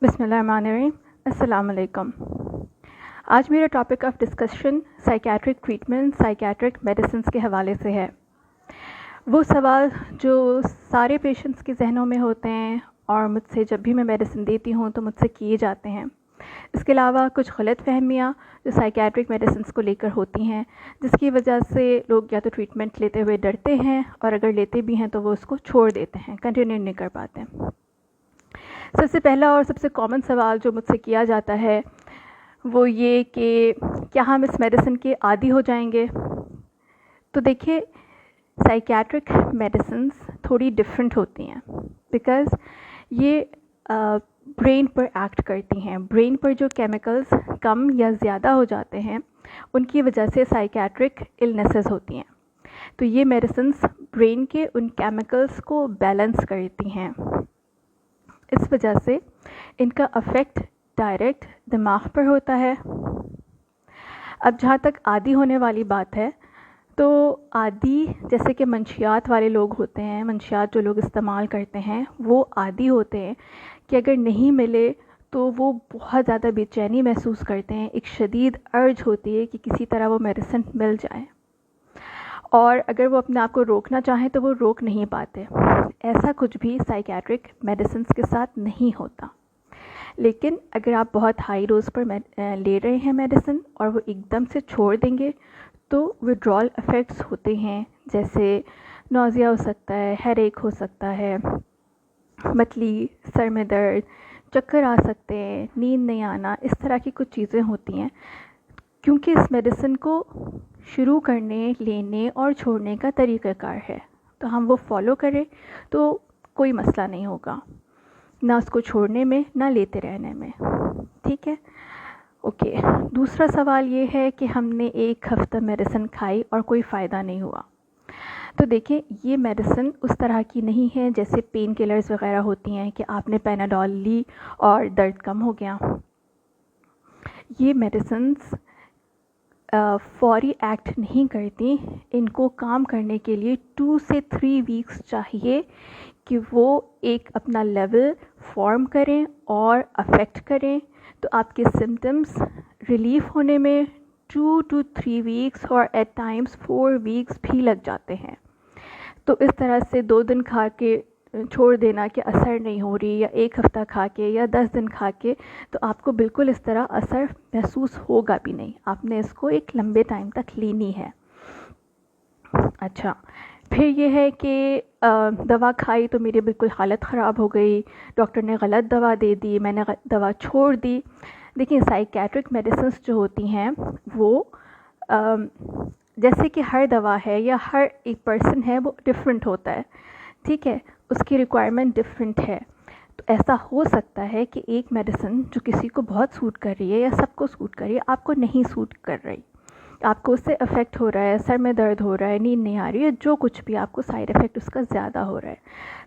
بسم اللہ الرحمن الرحیم. السلام علیکم. آج میرا topic of discussion psychiatric treatment, psychiatric medicines کے حوالے سے ہے. وہ سوال جو سارے پیشنٹس کے ذہنوں میں ہوتے ہیں اور مجھ سے جب بھی میں میڈیسن دیتی ہوں تو مجھ سے کیے جاتے ہیں. اس کے علاوہ کچھ غلط فہمیاں جو سائیکیٹرک میڈیسنس کو لے کر ہوتی ہیں، جس کی وجہ سے لوگ یا تو ٹریٹمنٹ لیتے ہوئے ڈرتے ہیں، اور اگر لیتے بھی ہیں تو وہ اس کو چھوڑ دیتے ہیں، کنٹینیو نہیں کر پاتے. سب سے پہلا اور سب سے کامن سوال جو مجھ سے کیا جاتا ہے وہ یہ کہ کیا ہم اس میڈیسن کے عادی ہو جائیں گے؟ تو دیکھیں، سائیکیٹرک میڈیسنز تھوڑی ڈفرینٹ ہوتی ہیں بیکاز یہ برین پر ایکٹ کرتی ہیں. برین پر جو کیمیکلز کم یا زیادہ ہو جاتے ہیں ان کی وجہ سے سائیکیٹرک النیسز ہوتی ہیں. تو یہ میڈیسنز برین کے ان کیمیکلز کو بیلنس کرتی ہیں. اس وجہ سے ان کا افیکٹ ڈائریکٹ دماغ پر ہوتا ہے. اب جہاں تک عادی ہونے والی بات ہے تو عادی جیسے کہ منشیات والے لوگ ہوتے ہیں، منشیات جو لوگ استعمال کرتے ہیں وہ عادی ہوتے ہیں کہ اگر نہیں ملے تو وہ بہت زیادہ بے چینی محسوس کرتے ہیں. ایک شدید ارج ہوتی ہے کہ کسی طرح وہ میڈیسن مل جائے، اور اگر وہ اپنے آپ کو روکنا چاہیں تو وہ روک نہیں پاتے. ایسا کچھ بھی سائیکیٹرک میڈیسنز کے ساتھ نہیں ہوتا. لیکن اگر آپ بہت ہائی ڈوز پر لے رہے ہیں میڈیسن اور وہ ایک دم سے چھوڑ دیں گے تو وڈرال افیکٹس ہوتے ہیں، جیسے نوزیا ہو سکتا ہے، ہیڈ ایک ہو سکتا ہے، متلی، سر میں درد، چکر آ سکتے ہیں، نیند نہیں آنا، اس طرح کی کچھ چیزیں ہوتی ہیں. کیونکہ اس میڈیسن کو شروع کرنے، لینے اور چھوڑنے کا طریقہ کار ہے، تو ہم وہ فالو کریں تو کوئی مسئلہ نہیں ہوگا، نہ اس کو چھوڑنے میں نہ لیتے رہنے میں. ٹھیک ہے، اوکے. دوسرا سوال یہ ہے کہ ہم نے ایک ہفتہ میڈیسن کھائی اور کوئی فائدہ نہیں ہوا. تو دیکھیں، یہ میڈیسن اس طرح کی نہیں ہے جیسے پین کلرز وغیرہ ہوتی ہیں کہ آپ نے پیناڈول لی اور درد کم ہو گیا. یہ میڈیسنز فوری ایکٹ نہیں کرتی. ان کو کام کرنے کے لیے 2 سے 3 ویکس چاہیے کہ وہ ایک اپنا لیول فارم کریں اور افیکٹ کریں. تو آپ کے سمٹمز ریلیف ہونے میں 2 to 3 ویکس اور ایٹ ٹائمز 4 ویکس بھی لگ جاتے ہیں. تو اس طرح سے 2 دن کھا کے چھوڑ دینا کہ اثر نہیں ہو رہی، یا ایک ہفتہ کھا کے یا 10 دن کھا کے، تو آپ کو بالکل اس طرح اثر محسوس ہوگا بھی نہیں. آپ نے اس کو ایک لمبے ٹائم تک لینی ہے. اچھا، پھر یہ ہے کہ دوا کھائی تو میری بالکل حالت خراب ہو گئی، ڈاکٹر نے غلط دوا دے دی، میں نے دوا چھوڑ دی. دیکھیں، سائیکیٹرک میڈیسنز جو ہوتی ہیں وہ جیسے کہ ہر دوا ہے یا ہر ایک پرسن ہے، وہ ڈفرینٹ ہوتا ہے. ٹھیک ہے، اس کی ریکوائرمنٹ ڈفرینٹ ہے. تو ایسا ہو سکتا ہے کہ ایک میڈیسن جو کسی کو بہت سوٹ کر رہی ہے یا سب کو سوٹ کر رہی ہے، آپ کو نہیں سوٹ کر رہی. آپ کو اس سے افیکٹ ہو رہا ہے، سر میں درد ہو رہا ہے، نیند نہیں آ رہی ہے، جو کچھ بھی آپ کو سائیڈ افیکٹ اس کا زیادہ ہو رہا ہے.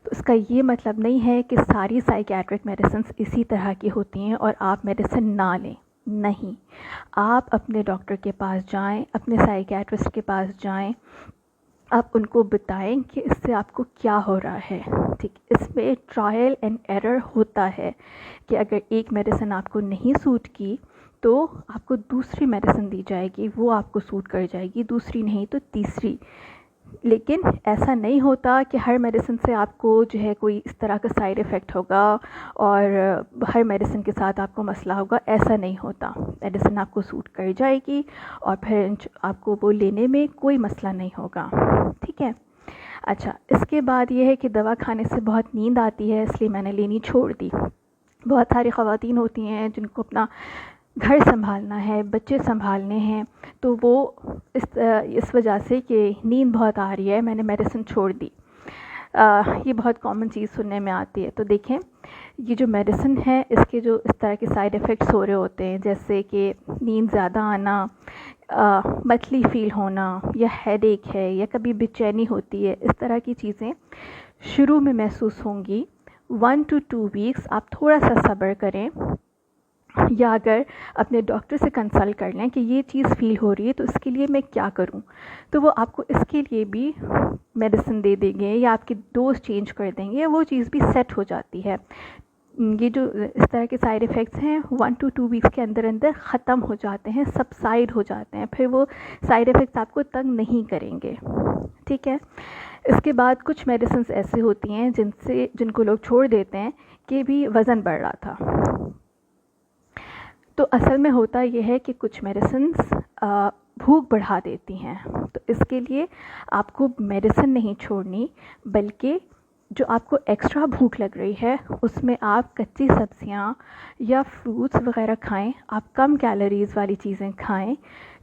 تو اس کا یہ مطلب نہیں ہے کہ ساری سائیکیٹرک میڈیسنز اسی طرح کی ہوتی ہیں اور آپ میڈیسن نہ لیں. نہیں، آپ اپنے ڈاکٹر کے پاس جائیں، اپنے سائیکیٹرسٹ کے پاس جائیں، آپ ان کو بتائیں کہ اس سے آپ کو کیا ہو رہا ہے. ٹھیک، اس میں ٹرائل اینڈ ایرر ہوتا ہے کہ اگر ایک میڈیسن آپ کو نہیں سوٹ کی تو آپ کو دوسری میڈیسن دی جائے گی، وہ آپ کو سوٹ کر جائے گی، دوسری نہیں تو تیسری. لیکن ایسا نہیں ہوتا کہ ہر میڈیسن سے آپ کو جو ہے کوئی اس طرح کا سائیڈ افیکٹ ہوگا اور ہر میڈیسن کے ساتھ آپ کو مسئلہ ہوگا. ایسا نہیں ہوتا. میڈیسن آپ کو سوٹ کر جائے گی اور پھر آپ کو وہ لینے میں کوئی مسئلہ نہیں ہوگا. ٹھیک ہے. اچھا، اس کے بعد یہ ہے کہ دوا کھانے سے بہت نیند آتی ہے، اس لیے میں نے لینی چھوڑ دی. بہت ساری خواتین ہوتی ہیں جن کو اپنا گھر سنبھالنا ہے، بچے سنبھالنے ہیں، تو وہ اس وجہ سے کہ نیند بہت آ رہی ہے میں نے میڈیسن چھوڑ دی. یہ بہت کامن چیز سننے میں آتی ہے. تو دیکھیں، یہ جو میڈیسن ہے اس کے جو اس طرح کے سائیڈ افیکٹس ہو رہے ہوتے ہیں، جیسے کہ نیند زیادہ آنا، متلی فیل ہونا، یا ہیڈ ایک ہے، یا کبھی بے چینی ہوتی ہے، اس طرح کی چیزیں شروع میں محسوس ہوں گی. 1 to 2 ویکس آپ تھوڑا سا صبر کریں، یا اگر اپنے ڈاکٹر سے کنسلٹ کر لیں کہ یہ چیز فیل ہو رہی ہے تو اس کے لیے میں کیا کروں، تو وہ آپ کو اس کے لیے بھی میڈیسن دے دیں گے یا آپ کی ڈوز چینج کر دیں گے، وہ چیز بھی سیٹ ہو جاتی ہے. یہ جو اس طرح کے سائیڈ ایفیکٹس ہیں 1 to 2 ویکس کے اندر اندر ختم ہو جاتے ہیں، سبسائڈ ہو جاتے ہیں، پھر وہ سائیڈ ایفیکٹس آپ کو تنگ نہیں کریں گے. ٹھیک ہے. اس کے بعد کچھ میڈیسنس ایسی ہوتی ہیں جن کو لوگ چھوڑ دیتے ہیں کہ بھی وزن بڑھ رہا تھا. تو اصل میں ہوتا یہ ہے کہ کچھ میڈیسنس بھوک بڑھا دیتی ہیں. تو اس کے لیے آپ کو میڈیسن نہیں چھوڑنی، بلکہ جو آپ کو ایکسٹرا بھوک لگ رہی ہے اس میں آپ کچی سبزیاں یا فروٹس وغیرہ کھائیں، آپ کم کیلوریز والی چیزیں کھائیں،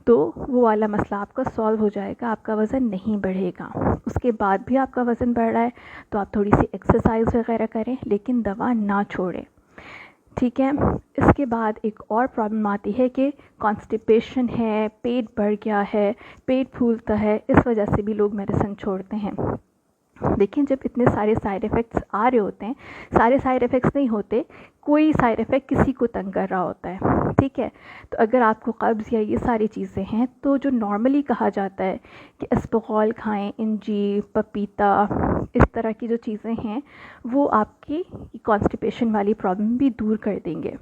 تو وہ والا مسئلہ آپ کا سالو ہو جائے گا، آپ کا وزن نہیں بڑھے گا. اس کے بعد بھی آپ کا وزن بڑھ رہا ہے تو آپ تھوڑی سی ایکسرسائز وغیرہ کریں، لیکن دوا نہ چھوڑیں. ٹھیک ہے. اس کے بعد ایک اور پرابلم آتی ہے کہ کانسٹیپیشن ہے، پیٹ بڑھ گیا ہے، پیٹ پھولتا ہے، اس وجہ سے بھی لوگ میڈیسن چھوڑتے ہیں. دیکھیں جب اتنے سارے سائیڈ ایفیکٹس آ رہے ہوتے ہیں، سارے سائیڈ ایفیکٹس نہیں ہوتے، کوئی سائیڈ ایفیکٹ کسی کو تنگ کر رہا ہوتا ہے. ٹھیک ہے. تو اگر آپ کو قبض یا یہ ساری چیزیں ہیں تو جو نارملی کہا جاتا ہے کہ اسپغول کھائیں، انجیر، پپیتا، اس طرح کی جو چیزیں ہیں وہ آپ کی کانسٹیپیشن والی پرابلم بھی دور کر دیں گے.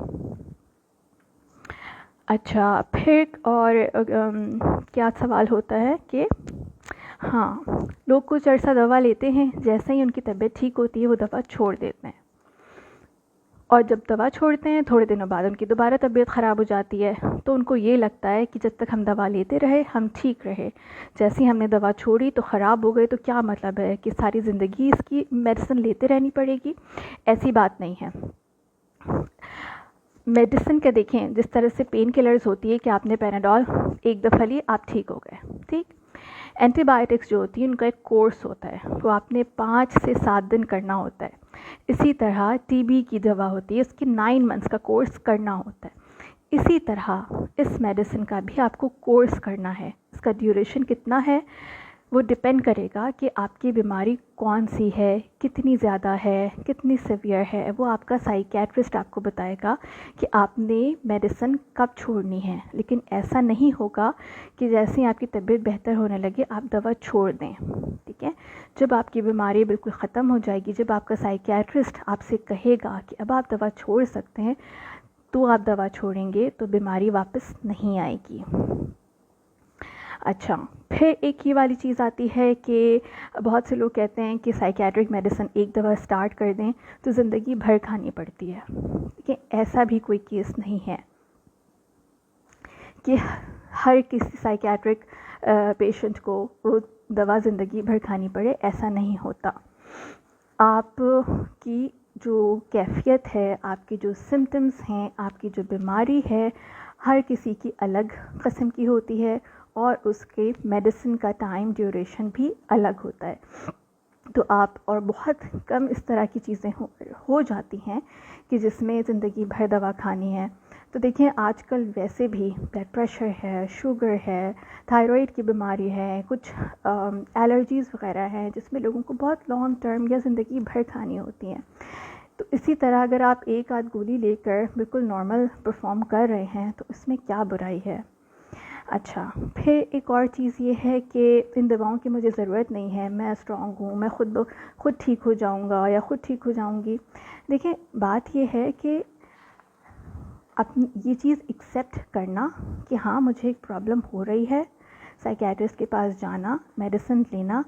اچھا، پھر اور کیا سوال ہوتا ہے کہ ہاں لوگ کچھ عرصہ دوا لیتے ہیں، جیسے ہی ان کی طبیعت ٹھیک ہوتی ہے وہ دوا چھوڑ دیتے ہیں، اور جب دوا چھوڑتے ہیں تھوڑے دنوں بعد ان کی دوبارہ طبیعت خراب ہو جاتی ہے. تو ان کو یہ لگتا ہے کہ جب تک ہم دوا لیتے رہے ہم ٹھیک رہے، جیسے ہی ہم نے دوا چھوڑی تو خراب ہو گئے، تو کیا مطلب ہے کہ ساری زندگی اس کی میڈیسن لیتے رہنی پڑے گی؟ ایسی بات نہیں ہے. میڈیسن کا دیکھیں جس طرح سے پین کلرز ہوتی ہے کہ آپ نے پیناڈول ایک دفعہ لی آپ ٹھیک ہو گئے. ٹھیک. اینٹی بائیوٹکس جو ہوتی ہیں ان کا ایک کورس ہوتا ہے، وہ آپ نے 5 سے 7 دن کرنا ہوتا ہے. اسی طرح ٹی بی کی دوا ہوتی ہے، اس کی 9 منتھس کا کورس کرنا ہوتا ہے. اسی طرح اس میڈیسن کا بھی آپ کو کورس کرنا ہے. اس کا ڈیوریشن کتنا ہے وہ ڈپینڈ کرے گا کہ آپ کی بیماری کون سی ہے، کتنی زیادہ ہے، کتنی سیویئر ہے. وہ آپ کا سائیکیٹرسٹ آپ کو بتائے گا کہ آپ نے میڈیسن کب چھوڑنی ہے. لیکن ایسا نہیں ہوگا کہ جیسے ہی آپ کی طبیعت بہتر ہونے لگے آپ دوا چھوڑ دیں. ٹھیک ہے. جب آپ کی بیماری بالکل ختم ہو جائے گی، جب آپ کا سائیکیٹرسٹ آپ سے کہے گا کہ اب آپ دوا چھوڑ سکتے ہیں، تو آپ دوا چھوڑیں گے، تو بیماری واپس نہیں آئے گی. اچھا، پھر ایک یہ والی چیز آتی ہے کہ بہت سے لوگ کہتے ہیں کہ سائیکیٹرک میڈیسن ایک دفعہ سٹارٹ کر دیں تو زندگی بھر کھانی پڑتی ہے. لیکن ایسا بھی کوئی کیس نہیں ہے کہ ہر کسی سائیکیٹرک پیشنٹ کو وہ دوا زندگی بھر کھانی پڑے. ایسا نہیں ہوتا. آپ کی جو کیفیت ہے، آپ کی جو سمٹمز ہیں، آپ کی جو بیماری ہے، ہر کسی کی الگ قسم کی ہوتی ہے، اور اس کے میڈیسن کا ٹائم ڈیوریشن بھی الگ ہوتا ہے. تو آپ اور بہت کم اس طرح کی چیزیں ہو جاتی ہیں کہ جس میں زندگی بھر دوا کھانی ہے. تو دیکھیں آج کل ویسے بھی بلڈ پریشر ہے، شوگر ہے، تھائرائڈ کی بیماری ہے، کچھ الرجیز وغیرہ ہیں جس میں لوگوں کو بہت لانگ ٹرم یا زندگی بھر کھانی ہوتی ہیں. تو اسی طرح اگر آپ ایک آدھ گولی لے کر بالکل نارمل پرفارم کر رہے ہیں تو اس میں کیا برائی ہے؟ اچھا، پھر ایک اور چیز یہ ہے کہ ان دواؤں کی مجھے ضرورت نہیں ہے، میں اسٹرانگ ہوں، میں خود ٹھیک ہو جاؤں گا یا خود ٹھیک ہو جاؤں گی. دیکھیں بات یہ ہے کہ اپنی یہ چیز ایکسیپٹ کرنا کہ ہاں مجھے ایک پرابلم ہو رہی ہے، سائیکیٹرسٹ کے پاس جانا، میڈیسن لینا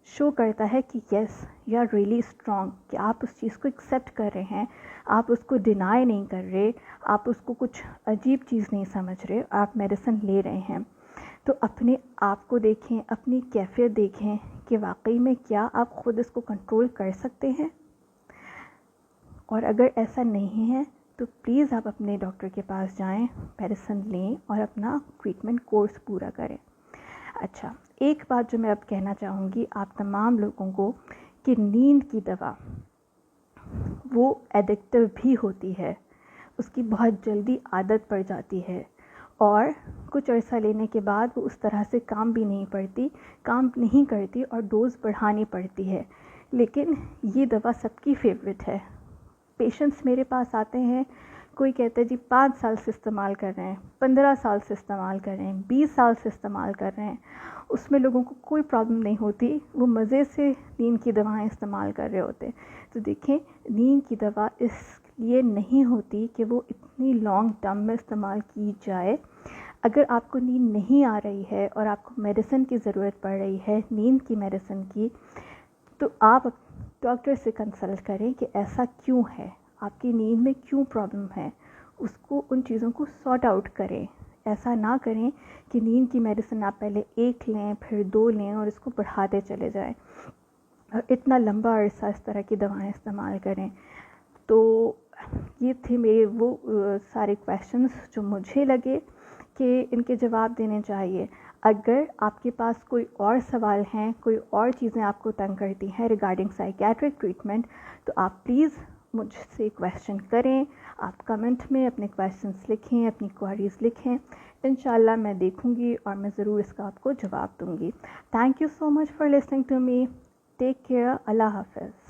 شو کرتا ہے کہ yes you are really strong, کہ آپ اس چیز کو ایکسیپٹ کر رہے ہیں، آپ اس کو ڈینائی نہیں کر رہے، آپ اس کو کچھ عجیب چیز نہیں سمجھ رہے، آپ میڈیسن لے رہے ہیں. تو اپنے آپ کو دیکھیں، اپنی کیفیت دیکھیں کہ واقعی میں کیا آپ خود اس کو کنٹرول کر سکتے ہیں. اور اگر ایسا نہیں ہے تو پلیز آپ اپنے ڈاکٹر کے پاس جائیں، میڈیسن لیں اور اپنا ٹریٹمنٹ کورس پورا کریں. اچھا، ایک بات جو میں اب کہنا چاہوں گی آپ تمام لوگوں کو کہ نیند کی دوا وہ ایڈکٹیو بھی ہوتی ہے، اس کی بہت جلدی عادت پڑ جاتی ہے، اور کچھ عرصہ لینے کے بعد وہ اس طرح سے کام نہیں کرتی اور ڈوز بڑھانی پڑتی ہے. لیکن یہ دوا سب کی فیوریٹ ہے. پیشنٹس میرے پاس آتے ہیں، کوئی کہتا ہے جی 5 سال سے استعمال کر رہے ہیں، 15 سال سے استعمال کر رہے ہیں، 20 سال سے استعمال کر رہے ہیں، اس میں لوگوں کو کوئی پرابلم نہیں ہوتی، وہ مزے سے نیند کی دوائیں استعمال کر رہے ہوتے ہیں. تو دیکھیں نیند کی دوا اس لیے نہیں ہوتی کہ وہ اتنی لانگ ٹرم میں استعمال کی جائے. اگر آپ کو نیند نہیں آ رہی ہے اور آپ کو میڈیسن کی ضرورت پڑ رہی ہے، نیند کی میڈیسن کی، تو آپ ڈاکٹر سے کنسلٹ کریں کہ ایسا کیوں ہے، آپ کی نیند میں کیوں پرابلم ہے، اس کو ان چیزوں کو سارٹ آؤٹ کریں. ایسا نہ کریں کہ نیند کی میڈیسن آپ پہلے 1 لیں پھر 2 لیں اور اس کو بڑھاتے چلے جائیں اور اتنا لمبا عرصہ اس طرح کی دوائیں استعمال کریں. تو یہ تھے میرے وہ سارے کویشچنس جو مجھے لگے کہ ان کے جواب دینے چاہیے. اگر آپ کے پاس کوئی اور سوال ہیں، کوئی اور چیزیں آپ کو تنگ کرتی ہیں ریگارڈنگ سائیکیٹرک ٹریٹمنٹ، تو آپ پلیز مجھ سے کویشچن کریں. آپ کمنٹ میں اپنے کویشچنس لکھیں، اپنی کوائریز لکھیں. انشاءاللہ میں دیکھوں گی اور میں ضرور اس کا آپ کو جواب دوں گی. Thank you so much for listening to me. Take care. اللہ حافظ.